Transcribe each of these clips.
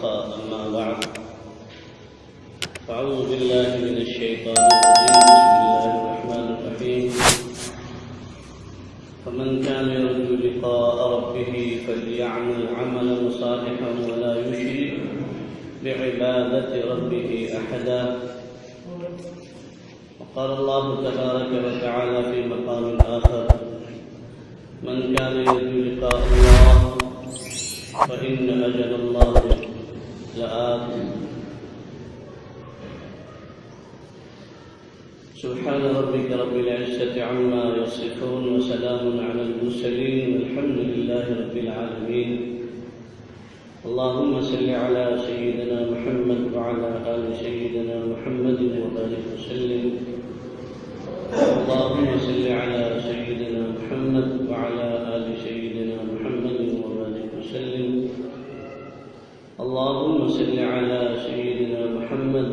وكفى. أما بعد فأعوذ بالله من الشيطان الرجيم. بسم الله الرحمن الرحيم. فمن كان يرجو لقاء ربه فليعمل عملا صالحا ولا يشرك بعبادة ربه أحدا. وقال الله تبارك وتعالى في مقام آخر: من كان يرجو لقاء الله فإن أجل الله لآت. سبحان ربك رب العزة عما يصفون وسلام على المرسلين والحمد لله رب العالمين. اللهم صل على سيدنا محمد وعلى آل سيدنا محمد وبارك وسلم. اللهم صل على سيدنا محمد وعلى آل سيدنا محمد وبارك وسلم. اللهم صل على سيدنا محمد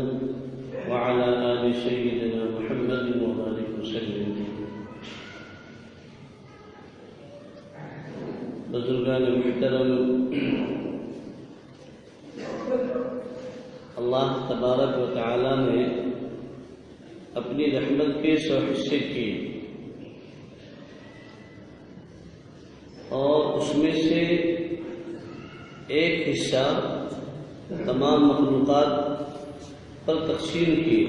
وعلى آل سيدنا محمد وبارك وسلم. بزرگان محترم، اللہ تبارک و تعالی نے اپنی رحمت کے 100 حصے کیے اور اس میں سے ایک حصہ تمام مخلوقات پر تقسیم کیے.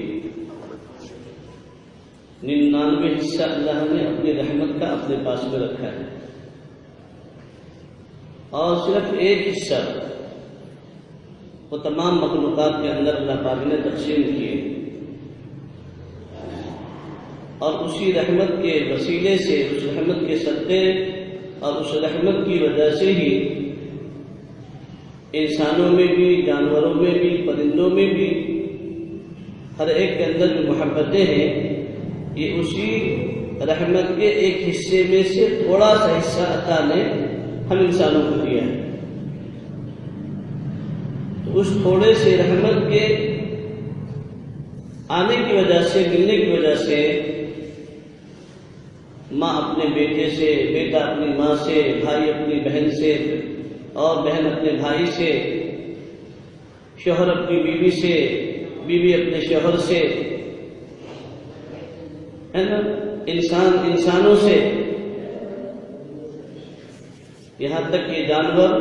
99 حصہ اللہ نے اپنی رحمت کا اپنے پاس میں رکھا ہے اور صرف ایک حصہ وہ تمام مخلوقات کے اندر اللہ پاک نے تقسیم کیے اور اسی رحمت کے وسیلے سے، اس رحمت کے صدقے اور اس رحمت کی وجہ سے ہی انسانوں میں بھی، جانوروں میں بھی، پرندوں میں بھی ہر ایک کے اندر جو محبتیں ہیں، یہ اسی رحمت کے ایک حصے میں سے تھوڑا سا حصہ اللہ نے ہم انسانوں کو دیا ہے. تو اس تھوڑے سے رحمت کے آنے کی وجہ سے، ملنے کی وجہ سے، ماں اپنے بیٹے سے، بیٹا اپنی ماں سے، بھائی اپنی بہن سے اور بہن اپنے بھائی سے، شوہر اپنی بیوی سے، بیوی اپنے شوہر سے، ہے نا، انسان انسانوں سے، یہاں تک کہ جانور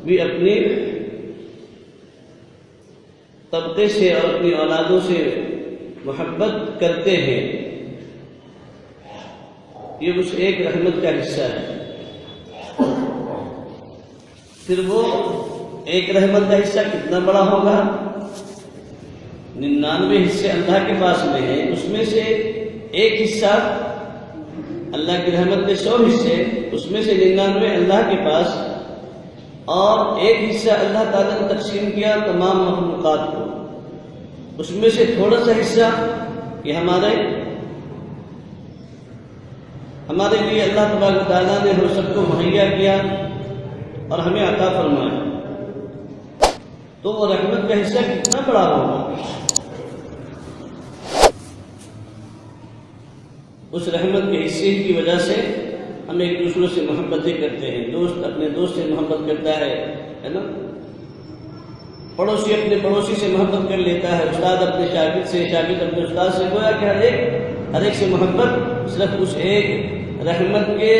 بھی اپنی طبقے سے اور اپنی اولادوں سے محبت کرتے ہیں. یہ اس ایک رحمت کا حصہ ہے. پھر وہ ایک رحمت کا حصہ کتنا بڑا ہوگا؟ 99 حصے اللہ کے پاس میں ہیں، اس میں سے ایک حصہ اللہ کی رحمت کے 100 حصے، اس میں سے 99 اللہ کے پاس اور ایک حصہ اللہ تعالیٰ نے تقسیم کیا تمام مخلوقات کو. اس میں سے تھوڑا سا حصہ یہ ہمارے لیے اللہ تبارک و تعالیٰ نے ہم سب کو مہیا کیا اور ہمیں عطا فرمایا. تو وہ رحمت کا حصہ کتنا بڑا ہوگا؟ اس رحمت کے حصے کی وجہ سے ہم ایک دوسرے سے محبتیں کرتے ہیں. دوست اپنے دوست سے محبت کرتا ہے نا، پڑوسی اپنے پڑوسی سے محبت کر لیتا ہے، استاد اپنے شاگرد سے، شاگرد اپنے استاد سے. گویا کہ ہر ایک سے محبت صرف اس ایک رحمت کے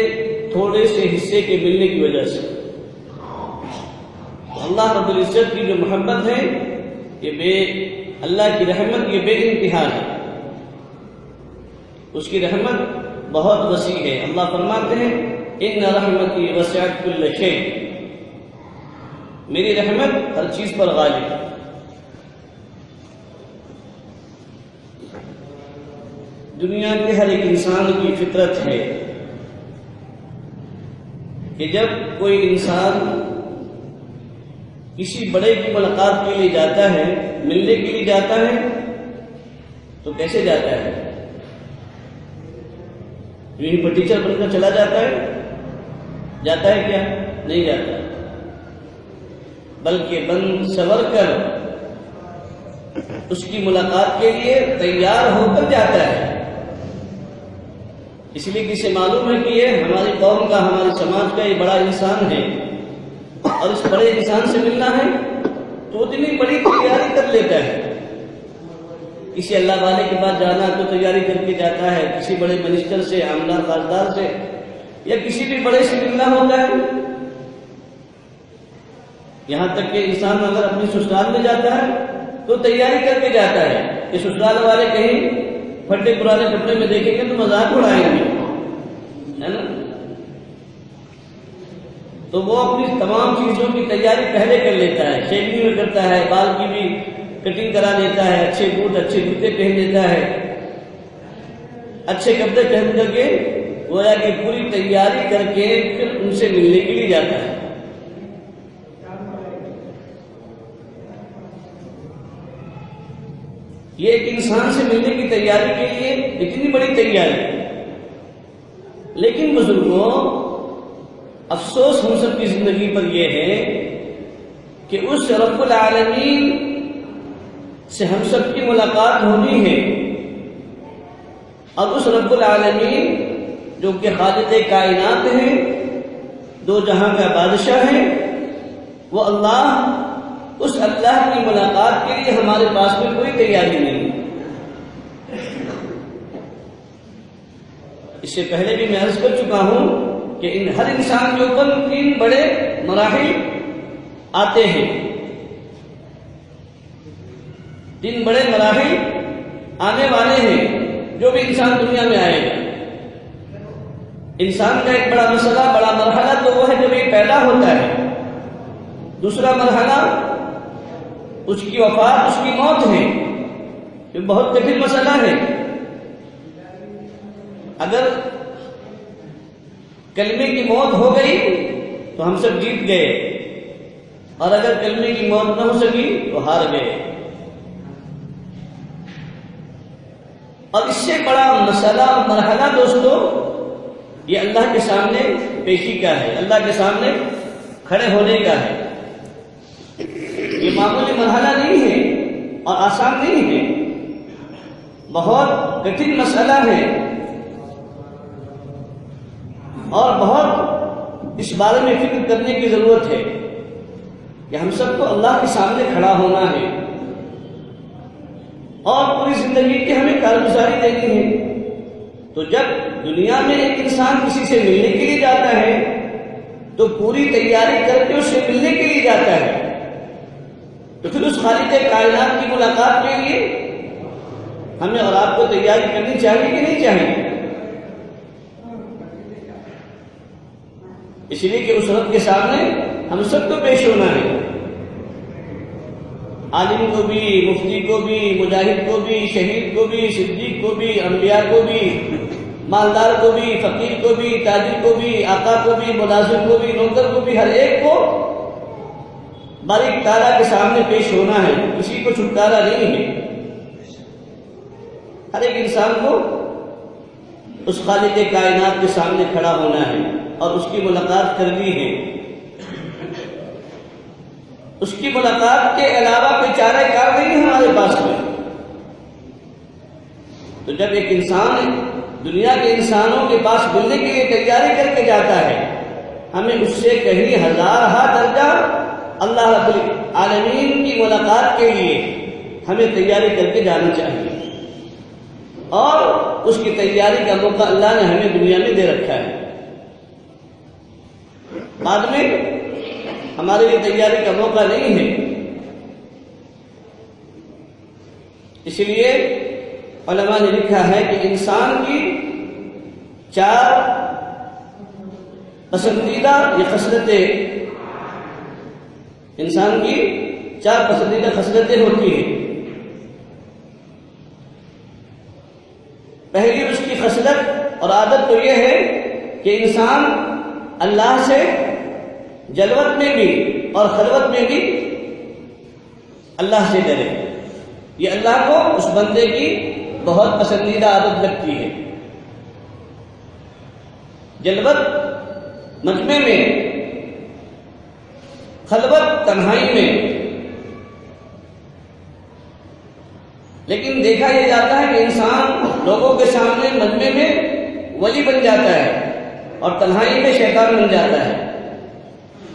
تھوڑے سے حصے کے ملنے کی وجہ سے. اللہ رب العزت کی جو محبت ہے، اللہ کی رحمت یہ بے انتہا ہے. اس کی رحمت بہت وسیع ہے. اللہ فرماتے ہیں: ان رحمتی وسعت کل شیء، میری رحمت ہر چیز پر غالب ہے. دنیا کے ہر ایک انسان کی فطرت ہے کہ جب کوئی انسان کسی بڑے کی ملاقات کے لیے جاتا ہے، ملنے کے لیے جاتا ہے، تو کیسے جاتا ہے؟ یوں پر ٹیچر بن کر چلا جاتا ہے؟ جاتا ہے کیا؟ نہیں جاتا، بلکہ بن سور کر اس کی ملاقات کے لیے تیار ہو کر جاتا ہے. اس لیے کہ اسے معلوم ہے کہ یہ ہماری قوم کا، ہمارے سماج کا یہ بڑا انسان ہے اور اس بڑے انسان سے ملنا ہے تو اتنی بڑی تیاری کر لیتا ہے. کسی اللہ والے کے پاس جانا تو تیاری کر کے جاتا ہے، کسی بڑے منسٹر سے، عاملہ خاصدار سے، یا کسی بھی بڑے سے ملنا ہوتا ہے. یہاں تک کہ انسان اگر اپنی سسرال میں جاتا ہے تو تیاری کر کے جاتا ہے کہ سسرال والے کہیں پھٹے پرانے کپڑے میں دیکھیں گے تو مذاق اڑائیں گے، ہے نا. تو وہ اپنی تمام چیزوں کی تیاری پہلے کر لیتا ہے، شیونگ میں کرتا ہے، بال کی بھی کٹنگ کرا لیتا ہے، اچھے بوٹ اچھے جوتے پہن لیتا ہے، اچھے کپڑے پہن کر کے گویا کہ پوری تیاری کر کے پھر ان سے ملنے کے لیے جاتا ہے. یہ ایک انسان سے ملنے کی تیاری کے لیے اتنی بڑی تیاری. لیکن بزرگوں، افسوس ہم سب کی زندگی پر یہ ہے کہ اس رب العالمین سے ہم سب کی ملاقات ہونی ہے، اور اس رب العالمین جو کہ خالق کائنات ہیں، دو جہاں کا بادشاہ ہے، وہ اللہ، اس اللہ کی ملاقات کے لیے ہمارے پاس میں کوئی تیاری نہیں. اس سے پہلے بھی میں عرض کر چکا ہوں کہ ہر انسان کے اوپر 3 بڑے مراحل آتے ہیں. 3 بڑے مراحل آنے والے ہیں جو بھی انسان دنیا میں آئے گا. انسان کا ایک بڑا مسئلہ، بڑا مرحلہ تو وہ ہے جب یہ پیدا ہوتا ہے. دوسرا مرحلہ اس کی وفات، اس کی موت ہے. یہ بہت کٹھن مسئلہ ہے. اگر کلمے کی موت ہو گئی تو ہم سب جیت گئے، اور اگر کلمے کی موت نہ ہو سکی تو ہار گئے. اور اس سے بڑا مسئلہ اور مرحلہ دوستو یہ اللہ کے سامنے پیشی کا ہے، اللہ کے سامنے کھڑے ہونے کا ہے. یہ معمولی مرحلہ نہیں ہے اور آسان نہیں ہے، بہت کٹھن مسئلہ ہے، اور بہت اس بارے میں فکر کرنے کی ضرورت ہے کہ ہم سب کو اللہ کے سامنے کھڑا ہونا ہے اور پوری زندگی کی ہمیں کارگزاری دینی ہے. تو جب دنیا میں ایک انسان کسی سے ملنے کے لیے جاتا ہے تو پوری تیاری کر کے اس سے ملنے کے لیے جاتا ہے. تو پھر اس خالق کائنات کی ملاقات کے لیے ہمیں اور آپ کو تیاری کرنی چاہیے کہ نہیں چاہیے؟ اس لیے کہ اس رب کے سامنے ہم سب کو پیش ہونا ہے. عالم کو بھی، مفتی کو بھی، مجاہد کو بھی، شہید کو بھی، صدیق کو بھی، انبیاء کو بھی، مالدار کو بھی، فقیر کو بھی، تاجر کو بھی، آقا کو بھی، ملازم کو بھی، نوکر کو بھی، ہر ایک کو باریک تعالیٰ کے سامنے پیش ہونا ہے. کسی کو چھٹکارا نہیں ہے. ہر ایک انسان کو اس خالق کائنات کے سامنے کھڑا ہونا ہے اور اس کی ملاقات کرنی ہے. اس کی ملاقات کے علاوہ کوئی چارہ کار نہیں ہے ہمارے پاس میں. تو جب ایک انسان دنیا کے انسانوں کے پاس ملنے کے لیے تیاری کر کے جاتا ہے، ہمیں اس سے کہیں ہزارہ درجہ اللہ رب العالمین کی ملاقات کے لیے ہمیں تیاری کر کے جانا چاہیے. اور اس کی تیاری کا موقع اللہ نے ہمیں دنیا میں دے رکھا ہے. بعد میں ہمارے لیے تیاری کا موقع نہیں ہے. اس لیے علماء نے لکھا ہے کہ انسان کی 4 پسندیدہ یہ خصلتیں، انسان کی 4 پسندیدہ خصلتیں ہوتی ہیں. پہلی اس کی خصلت اور عادت تو یہ ہے کہ انسان اللہ سے جلوت میں بھی اور خلوت میں بھی اللہ سے ڈرے. یہ اللہ کو اس بندے کی بہت پسندیدہ عادت لگتی ہے. جلوت مجمع میں، خلوت تنہائی میں. لیکن دیکھا یہ جاتا ہے کہ انسان لوگوں کے سامنے مجمع میں ولی بن جاتا ہے اور تنہائی میں شیطان بن جاتا ہے.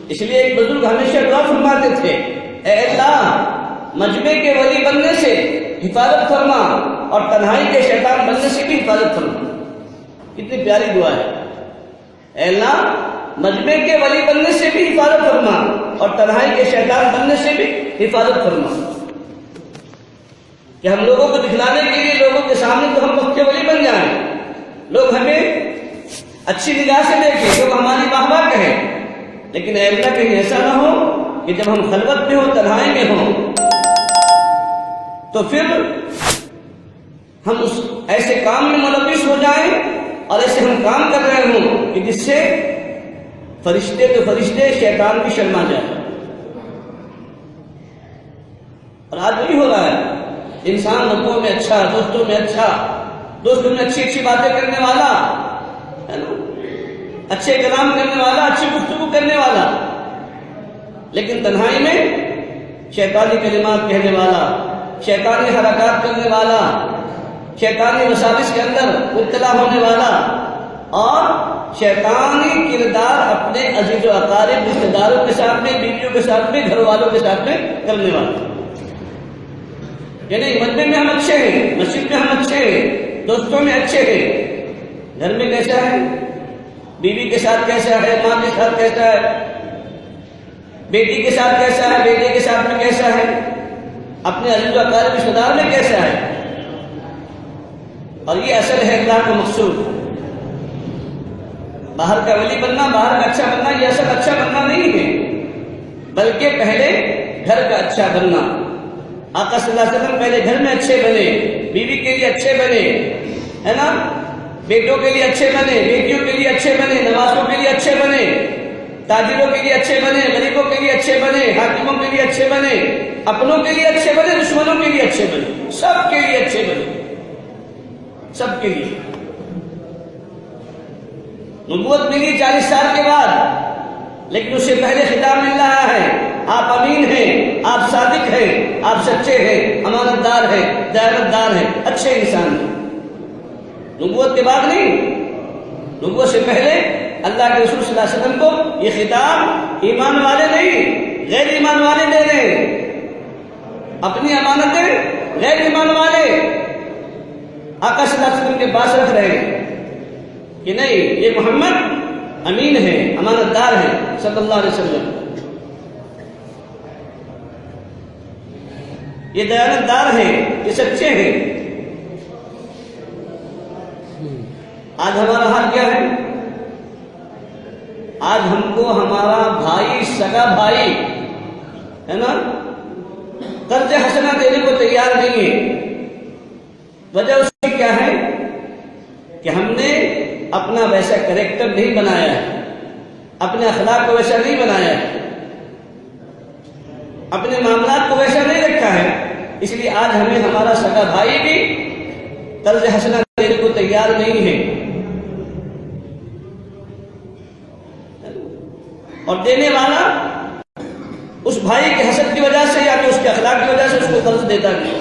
اس لیے ایک بزرگ ہمیشہ دعا فرماتے تھے، اے اللہ مجمع کے ولی بننے سے حفاظت فرما اور تنہائی کے شیطان بننے سے بھی حفاظت فرما. کتنی پیاری دعا ہے. اے اللہ مجمع کے ولی بننے سے بھی حفاظت فرما اور تنہائی کے شیطان بننے سے بھی حفاظت فرما. کہ ہم لوگوں کو دکھلانے کے لیے لوگوں کے سامنے تو ہم وقت کے ولی بن جائیں, لوگ ہمیں اچھی نگاہ سے دیکھیں, لوگ ہماری واہ واہ کہیں, لیکن اے اللہ کہیں ایسا نہ ہو کہ جب ہم خلوت میں ہوں, تنہائی میں ہوں, تو پھر ہم اس ایسے کام میں ملوث ہو جائیں اور ایسے ہم کام کر رہے ہوں کہ جس سے فرشتے تو فرشتے, شیطان بھی شرما جائے. اور آج وہی ہو رہا ہے, انسان لوگوں میں اچھا, دوستوں میں اچھا, دوستوں میں اچھی اچھی باتیں کرنے والا ہے نا, اچھے کلام کرنے والا, اچھی گفتگو کرنے والا, لیکن تنہائی میں شیطانی کلمات کہنے والا, شیطانی حرکات کرنے والا, شیطانی وساوس کے اندر مبتلا ہونے والا اور شیطانی کردار اپنے عزیز و اقارب, رشتے داروں کے ساتھ میں, بیویوں کے ساتھ میں, گھر والوں کے ساتھ میں کرنے والا. یعنی مجمع میں ہم اچھے ہیں, مسجد میں ہم اچھے ہیں, دوستوں میں اچھے ہیں, گھر میں کیسا ہے, بیوی کے ساتھ کیسا ہے, ماں کے ساتھ کیسا ہے, بیٹی کے ساتھ کیسا ہے, بیٹے کے ساتھ میں کیسا ہے, اپنے عزیز و اقارب رشتے دار میں کیسا ہے. اور یہ اصل ہے اللہ کا مقصود. باہر کا ولی بننا, باہر کا اچھا بننا, یہ اصل اچھا بننا نہیں ہے, بلکہ پہلے گھر کا اچھا بننا. آقا صلی اللہ علیہ وسلم پہلے گھر میں اچھے بنے, بیوی کے لیے اچھے بنے, ہے نا, بیٹوں کے لیے اچھے بنے, بیٹیوں کے لیے اچھے بنے, نوازوں کے لیے اچھے بنے, تاجروں کے لیے اچھے بنے, غریبوں کے لیے اچھے بنے, حاکموں کے لیے اچھے بنے, اپنوں کے لیے اچھے بنے, دشمنوں کے لیے اچھے بنے, سب کے لیے اچھے بنے, سب کے لیے. نبوت ملی 40 سال کے بعد, لیکن اس سے پہلے خطاب مل رہا ہے, آپ امین ہیں, آپ صادق ہیں, آپ سچے ہیں, امانت دار ہیں, دیانت دار ہیں, اچھے انسان ہیں. نبوت کے بعد نہیں, نبوت سے پہلے اللہ کے رسول صلی اللہ علیہ وسلم کو یہ خطاب ایمان والے نہیں, غیر ایمان والے دے رہے ہیں. اپنی امانتیں غیر ایمان والے آقا صلی اللہ علیہ وسلم کے پاس رکھ رہے ہیں کہ نہیں, یہ محمد امین ہے, امانت دار ہے صلی اللہ علیہ وسلم, یہ دیانت دار ہیں, یہ سچے ہیں. آج ہمارا حال کیا ہے؟ آج ہم کو ہمارا بھائی, سگا بھائی ہے نا, قرض حسنہ دینے کو تیار نہیں ہے. وجہ اس کی کیا ہے کہ ہم نے اپنا ویسا کریکٹر نہیں بنایا ہے, اپنے اخلاق کو ویسا نہیں بنایا ہے, اپنے معاملات کو ویسا نہیں رکھا ہے. اس لیے آج ہمیں ہمارا سگا بھائی بھی قرض حسنہ دینے کو تیار نہیں ہے, اور دینے والا اس بھائی کے حسد کی وجہ سے یا کہ اس کے اخلاق کی وجہ سے اس کو قرض دیتا نہیں,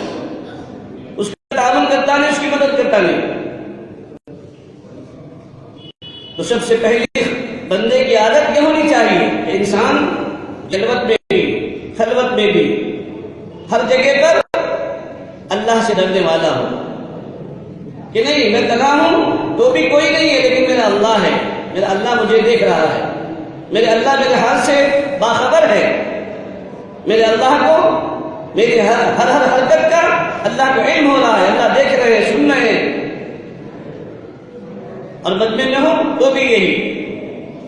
اس کا تعاون کرتا نہیں, اس کی مدد کرتا نہیں. تو سب سے پہلے بندے کی عادت یہ ہونی چاہیے کہ انسان جلوت میں بھی, خلوت میں بھی, ہر جگہ پر اللہ سے ڈرنے والا ہو کہ نہیں میں تنہا ہوں تو بھی کوئی نہیں ہے, لیکن میرا اللہ ہے, میرا اللہ مجھے دیکھ رہا ہے, میرے اللہ میرے حال سے باخبر ہے, میرے اللہ کو میری ہر حرکت کا اللہ کو علم ہو رہا ہے, اللہ دیکھ رہے ہیں, سن رہے ہیں. اور مجمع میں ہو تو بھی یہی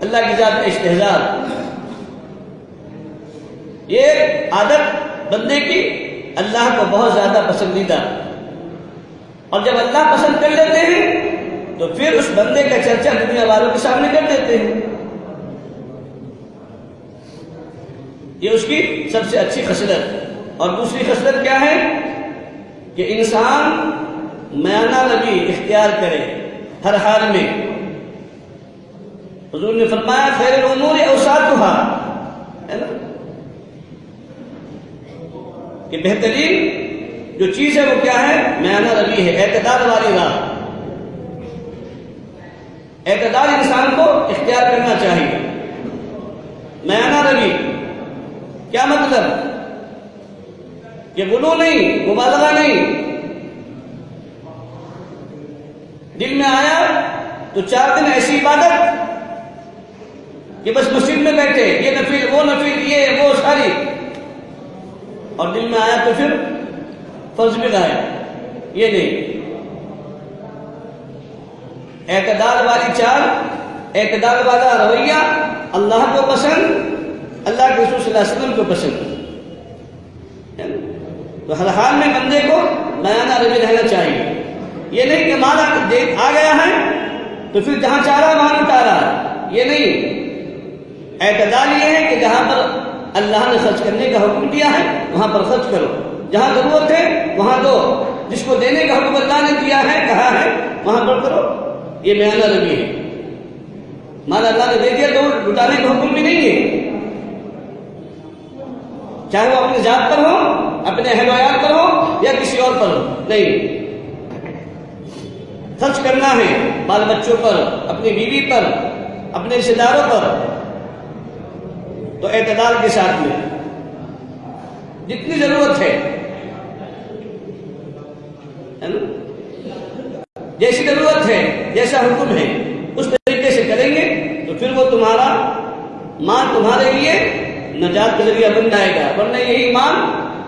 اللہ کی ذات کا استحضار. یہ عادت بندے کی اللہ کو بہت زیادہ پسندیدہ, اور جب اللہ پسند کر لیتے ہیں تو پھر اس بندے کا چرچا دنیا والوں کے سامنے کر دیتے ہیں. یہ اس کی سب سے اچھی خصلت. اور دوسری خصلت کیا ہے کہ انسان میانہ روی اختیار کرے ہر حال میں. حضور نے فرمایا خیر الامور اوساطها, ہے نا, کہ بہترین جو چیز ہے وہ کیا ہے, میانہ روی ہے, اعتدال والی راہ. اعتدال انسان کو اختیار کرنا چاہیے. میانہ روی کیا مطلب کہ غلو نہیں، مبالغہ نہیں، دل میں آیا تو 4 دن ایسی عبادت کہ بس مسجد میں بیٹھے، یہ نفل وہ نفل یہ وہ ساری، اور دل میں آیا تو پھر فرض بھی گایا، یہ نہیں۔ اعتدال والی چال، اعتدال والا رویہ اللہ کو پسند، اللہ کے رسول صلی اللہ علیہ وسلم کو پسند۔ تو ہر حال میں بندے کو میانہ روی رہنا چاہیے، یہ نہیں کہ مال آ گیا ہے تو پھر جہاں چارہ وہاں اتارا، یہ نہیں۔ اعتدال یہ ہے کہ جہاں پر اللہ نے خرچ کرنے کا حکم دیا ہے وہاں پر خرچ کرو، جہاں ضرورت ہے وہاں دو، جس کو دینے کا حکم اللہ نے دیا ہے کہا ہے وہاں پر کرو، یہ میانہ روی ہے۔ مال اللہ نے دے دیا تو لٹانے کا حکم بھی نہیں ہے، چاہے وہ اپنی ذات پر ہو، اپنے اہل و عیال پر ہو یا کسی اور پر ہو، نہیں، خرچ کرنا ہے بال بچوں پر، اپنی بیوی پر، اپنے رشتہ داروں پر، تو اعتدال کے ساتھ میں جتنی ضرورت ہے نا، جیسی ضرورت ہے، جیسا حکم ہے اس طریقے سے کریں گے تو پھر وہ تمہارا مال تمہارے لیے نجات کا ذریعہ بن جائے گا، ورنہ یہی مال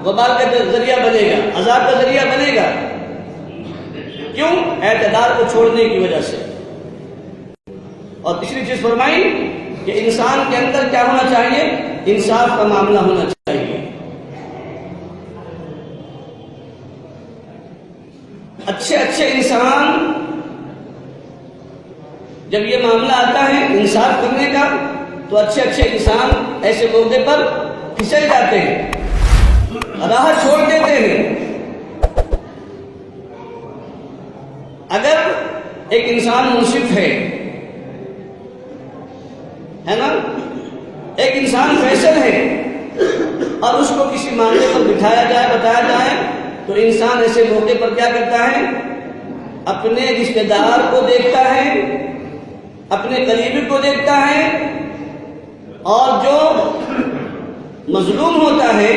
وبال کا ذریعہ بنے گا، عذاب کا ذریعہ بنے گا۔ کیوں؟ اعتدال کو چھوڑنے کی وجہ سے۔ اور تیسری چیز فرمائی کہ انسان کے اندر کیا ہونا چاہیے؟ انصاف کا معاملہ ہونا چاہیے۔ اچھے انسان جب یہ معاملہ آتا ہے انصاف کرنے کا تو اچھے انسان ایسے موقع پر پھسل جاتے ہیں، راہ چھوڑ دیتے ہیں۔ اگر ایک انسان منصف ہے نا، ایک انسان فیصل ہے اور اس کو کسی معاملے پر بٹھایا جائے، بتایا جائے، تو انسان ایسے موقع پر کیا کرتا ہے؟ اپنے رشتہ دار کو دیکھتا ہے، اپنے قریبی کو دیکھتا ہے، اور جو مظلوم ہوتا ہے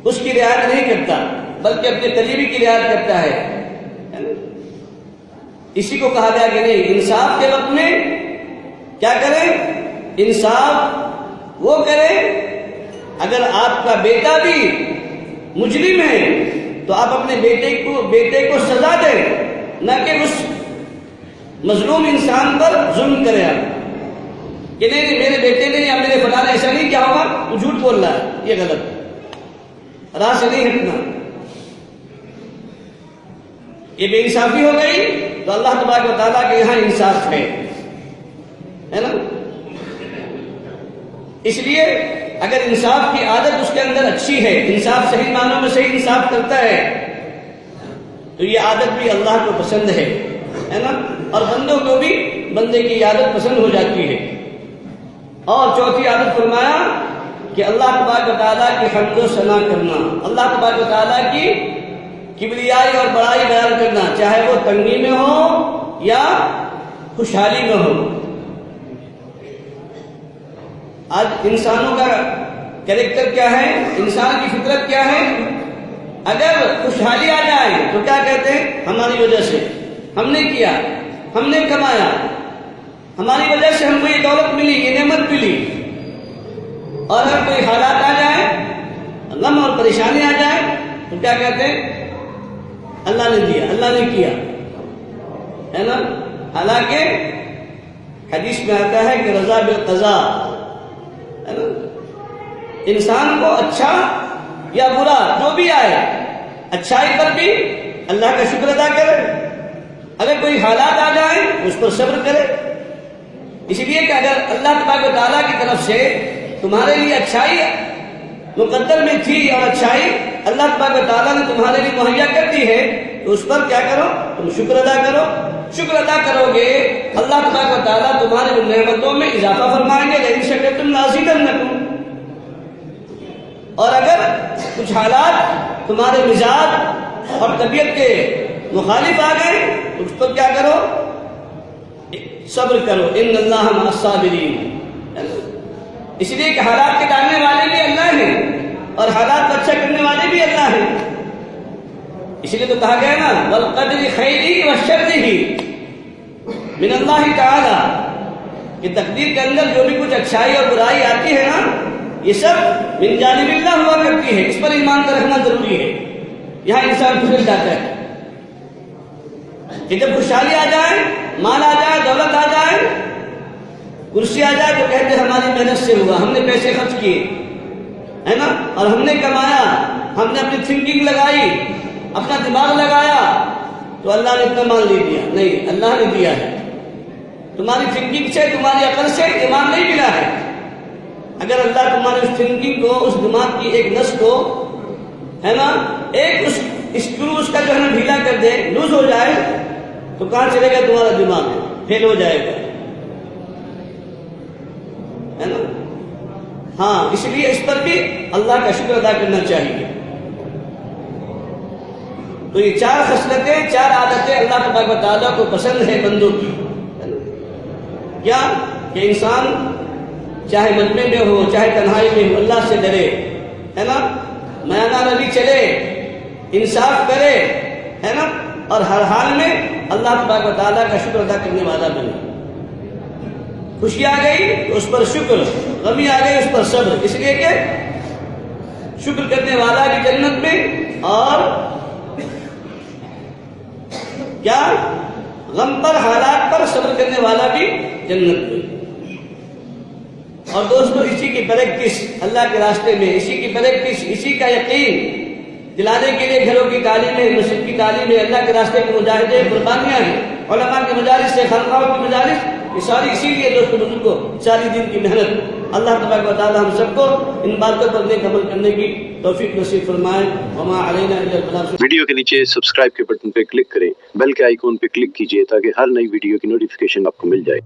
اس کی رعایت نہیں کرتا بلکہ اپنے قریبی کی رعایت کرتا ہے۔ اسی کو کہا گیا کہ نہیں، انصاف کے وقت میں کیا کریں؟ انصاف وہ کریں، اگر آپ کا بیٹا بھی مجرم ہے تو آپ اپنے بیٹے کو سزا دیں، نہ کہ اس مظلوم انسان پر ظلم کریں آپ کہ نہیں میرے بیٹے نے یا میرے فلاں نے ایسا نہیں کیا ہوگا، وہ جھوٹ بول رہا ہے، یہ غلط، راہ سے نہیں ہٹنا، یہ بے انصافی ہو گئی۔ تو اللہ تبارک و تعالیٰ کے یہاں انصاف ہے نا۔ اس لیے اگر انصاف کی عادت اس کے اندر اچھی ہے، انصاف صحیح معنوں میں صحیح انصاف کرتا ہے، تو یہ عادت بھی اللہ کو پسند ہے نا، اور بندوں کو بھی بندے کی عادت پسند ہو جاتی ہے۔ اور چوتھی عادت فرمایا کہ اللہ تبارک و تعالیٰ کی حمد و ثنا کرنا، اللہ تبارک و تعالیٰ کی کبریائی اور بڑائی بیان کرنا، چاہے وہ تنگی میں ہو یا خوشحالی میں ہو۔ آج انسانوں کا کریکٹر کیا ہے؟ انسان کی فطرت کیا ہے؟ اگر خوشحالی آ جائے تو کیا کہتے ہیں؟ ہماری وجہ سے، ہم نے کیا، ہم نے کمایا، ہماری وجہ سے ہم کو یہ دولت ملی، یہ نعمت ملی۔ اور اگر کوئی حالات آ جائے، غم اور پریشانی آ جائے تو کیا کہتے ہیں؟ اللہ نے دیا، اللہ نے کیا، ہے نا۔ حالانکہ حدیث میں آتا ہے کہ رضا بالقضاء، ہے نا، انسان کو اچھا یا برا جو بھی آئے، اچھائی پر بھی اللہ کا شکر ادا کرے، اگر کوئی حالات آ جائیں اس پر صبر کرے، اس لیے کہ اگر اللہ تبارک و تعالیٰ کی طرف سے تمہارے لیے اچھائی مقدر میں تھی اور اچھائی اللہ تبارک و تعالیٰ نے تمہارے لیے مہیا کر دی ہے تو اس پر کیا کرو؟ تم شکر ادا کرو۔ شکر ادا کرو گے اللہ تبارک و تعالیٰ تمہاری نعمتوں میں اضافہ فرمائیں گے، لئن شکرتم لازیدنکم۔ اور اگر کچھ حالات تمہارے مزاج اور طبیعت کے مخالف آ گئے تو اس پر کیا کرو؟ صبر کرو، ان اللہ مع الصابرین۔ اس لیے کہ حالات کے ڈالنے والے بھی اللہ ہیں اور حالات کو اچھا کرنے والے والے بھی اللہ ہیں. اس لیے تو کہا گیا نا والقدر خیری وشرہ من اللہ تعالی، کہ تقدیر کے اندر جو بھی کچھ اچھائی اور برائی آتی ہے نا یہ سب من جانب اللہ ہوا کرتی ہے. اس پر ایمان کا رکھنا ضروری ہے. یہاں انسان پھسل جاتا ہے کہ جب خوشحالی آ جائے، مال آ جائے، دولت آ جائے، کرسی آ جائے تو کہتے ہیں ہماری محنت سے ہوا، ہم نے پیسے خرچ کیے ہے نا، اور ہم نے کمایا، ہم نے اپنی تھنکنگ لگائی، اپنا دماغ لگایا تو اللہ نے اتنا مال نہیں دیا. نہیں، اللہ نے دیا ہے. تمہاری تھنکنگ سے، تمہاری عقل سے ایمان نہیں ملا ہے. اگر اللہ تمہاری اس تھنکنگ کو، اس دماغ کی ایک نس کو ہے نا، ایک اس اسکرو اس کا جو ہے نا ڈھیلا کر دے، لوز ہو جائے تو کہاں چلے گا تمہارا دماغ؟ فیل ہو جائے گا ہے نا. ہاں، اس لیے اس پر بھی اللہ کا شکر ادا کرنا چاہیے. تو یہ 4 خصلتیں، 4 عادتیں اللہ تبارک و تعالیٰ کو پسند ہے بندوں کی. کیا کہ انسان چاہے مجمع میں ہو، چاہے تنہائی میں ہو، اللہ سے ڈرے ہے نا، میانہ روی چلے، انصاف کرے ہے نا، اور ہر حال میں اللہ تبارک و تعالیٰ کا شکر ادا کرنے والا بنے. خوشی آ گئی تو اس پر شکر، غمی آ گئی اس پر صبر. اس لیے کہ شکر کرنے والا بھی جنت میں، اور کیا غم پر، حالات پر صبر کرنے والا بھی جنت میں. اور دوستو اسی کی پریکٹس اللہ کے راستے میں، اسی کی پریکٹس، اسی کا یقین دلانے کے لیے گھروں کی تعلیم ہے، مسجد کی تعلیم ہے، اللہ کے راستے کے مجاہدے، قربانیاں ہیں، علماء کی مجالس سے، خانقاہوں کی مجالس، یہ ساری اسی لیے دوستو بزرگوں، ساری دین کی محنت. اللہ تبارک و تعالی ہم سب کو ان باتوں پر نیک عمل کرنے کی توفیق نصیب فرمائے. وما علینا الا البلاغ. ویڈیو کے نیچے سبسکرائب کے بٹن پہ کلک کریں، بیل کے آئیکن پہ کلک کیجئے تاکہ ہر نئی ویڈیو کی نوٹیفیکیشن آپ کو مل جائے.